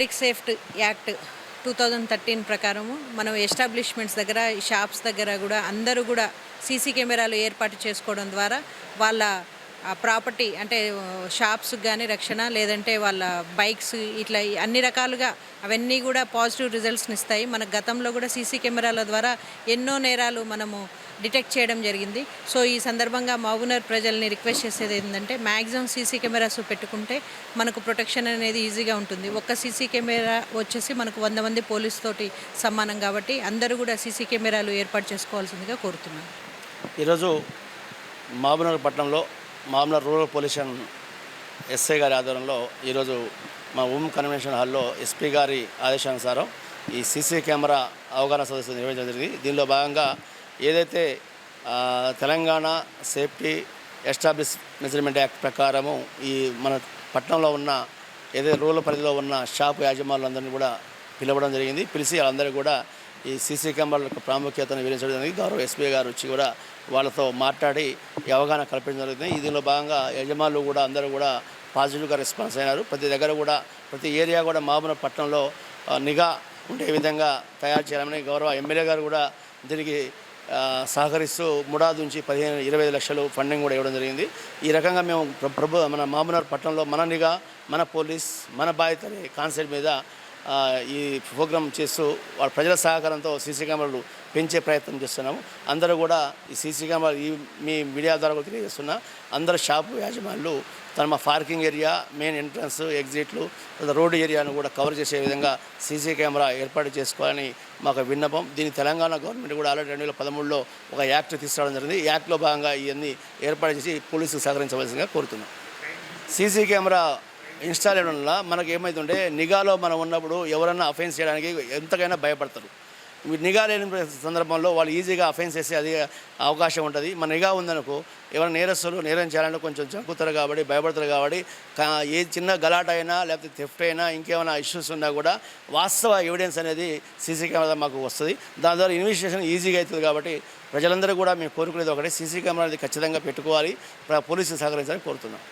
Public safety act 2013 ప్రకారము మనం establishments దగ్గర, షాప్స్ దగ్గర కూడా అందరూ కూడా సీసీ కెమెరాలు ఏర్పాటు చేసుకోవడం ద్వారా వాళ్ళ ప్రాపర్టీ అంటే షాప్స్కి కానీ రక్షణ, లేదంటే వాళ్ళ బైక్స్ ఇట్లా అన్ని రకాలుగా అవన్నీ కూడా పాజిటివ్ రిజల్ట్స్ని ఇస్తాయి. మన గతంలో కూడా సీసీ కెమెరాల ద్వారా ఎన్నో నేరాలు మనము డిటెక్ట్ చేయడం జరిగింది. సో ఈ సందర్భంగా మహబూబ్నగర్ ప్రజల్ని రిక్వెస్ట్ చేసేది ఏంటంటే మ్యాక్సిమం సీసీ కెమెరాస్ పెట్టుకుంటే మనకు ప్రొటెక్షన్ అనేది ఈజీగా ఉంటుంది. ఒక్క సీసీ కెమెరా వచ్చేసి మనకు 100 మంది పోలీస్ తోటి సమానం కాబట్టి అందరూ కూడా సీసీ కెమెరాలు ఏర్పాటు చేసుకోవాల్సిందిగా కోరుతున్నాను. ఈరోజు మహబూబ్నగర్ పట్టణంలో మహబూబ్నగర్ రూరల్ పోలీస్ ఎస్ఐ గారి ఆధ్వర్యంలో ఈరోజు మా కన్వెన్షన్ హాల్లో ఎస్పీ గారి ఆదేశానుసారం ఈ సీసీ కెమెరా అవగాహన సదస్సు నిర్వహించడం జరిగింది. దీనిలో భాగంగా ఏదైతే Telangana safety establish measurement act ప్రకారము ఈ మన పట్టణంలో ఉన్న ఏదైతే రూరల్ పరిధిలో ఉన్న షాపు యాజమానులందరినీ కూడా పిలవడం జరిగింది. పిలిచి వాళ్ళందరూ కూడా ఈ సీసీ కెమెరాల యొక్క ప్రాముఖ్యతను వివరించడం జరిగింది. గౌరవ ఎస్పీ గారు వచ్చి కూడా వాళ్ళతో మాట్లాడి ఈ అవగాహన కల్పించడం జరిగింది. దీనిలో భాగంగా యజమానులు కూడా అందరూ కూడా పాజిటివ్గా రెస్పాన్స్ అయినారు. ప్రతి దగ్గర కూడా ప్రతి ఏరియా కూడా మహబూబ్నగర్ పట్టణంలో నిఘా ఉండే విధంగా తయారు చేయాలని గౌరవ ఎమ్మెల్యే గారు కూడా దీనికి సహకరిస్తూ ముడాద్ నుంచి 15-25 లక్షలు ఫండింగ్ కూడా ఇవ్వడం జరిగింది. ఈ రకంగా మేము మన మహబూబ్నగర్ పట్టణంలో మన నిఘా, మన పోలీస్, మన బాధ్యత అనే కాన్సెప్ట్ మీద ఈ ప్రోగ్రాం చేస్తూ వాళ్ళ ప్రజల సహకారంతో సీసీ కెమెరాలు పెంచే ప్రయత్నం చేస్తున్నాము. అందరూ కూడా ఈ సీసీ కెమెరా మీ మీడియా ద్వారా కూడా తెలియజేస్తున్నా అందరూ షాపు యాజమానులు మా పార్కింగ్ ఏరియా, మెయిన్ ఎంట్రన్స్, ఎగ్జిట్లు, రోడ్డు ఏరియాను కూడా కవర్ చేసే విధంగా సీసీ కెమెరా ఏర్పాటు చేసుకోవాలని మాకు విన్నపం. దీన్ని తెలంగాణ గవర్నమెంట్ కూడా ఆల్రెడీ 2013లో ఒక యాక్ట్ తీసుకురావడం జరిగింది. ఈ యాక్ట్లో భాగంగా ఇవన్నీ ఏర్పాటు చేసి పోలీసులు సహకరించవలసిందిగా కోరుతున్నాం. సీసీ కెమెరా ఇన్స్టాల్ చేయడం వల్ల మనకు ఏమవుతుంటే నిఘాలో మనం ఉన్నప్పుడు ఎవరన్నా అఫెన్స్ చేయడానికి ఎంతకైనా భయపడతారు. నిఘా లేని సందర్భంలో వాళ్ళు ఈజీగా అఫెన్స్ చేసే అది అవకాశం ఉంటుంది. మన నిఘా ఉందనుకో ఎవరైనా నేరస్తులు నేరం చేయాలంటే కొంచెం జంకుతారు కాబట్టి భయపడతారు కాబట్టి ఏ చిన్న గలాట అయినా లేకపోతే థెఫ్ట్ అయినా ఇంకేమైనా ఇష్యూస్ ఉన్నా కూడా వాస్తవ ఎవిడెన్స్ అనేది సీసీ కెమెరా మాకు వస్తుంది. దాని ద్వారా ఇన్వెస్టిగేషన్ ఈజీగా అవుతుంది. కాబట్టి ప్రజలందరూ కూడా మేము కోరుకునేది ఒకటే, సీసీ కెమెరా అనేది ఖచ్చితంగా పెట్టుకోవాలి, పోలీసులు సహకరించాలని కోరుతున్నాం.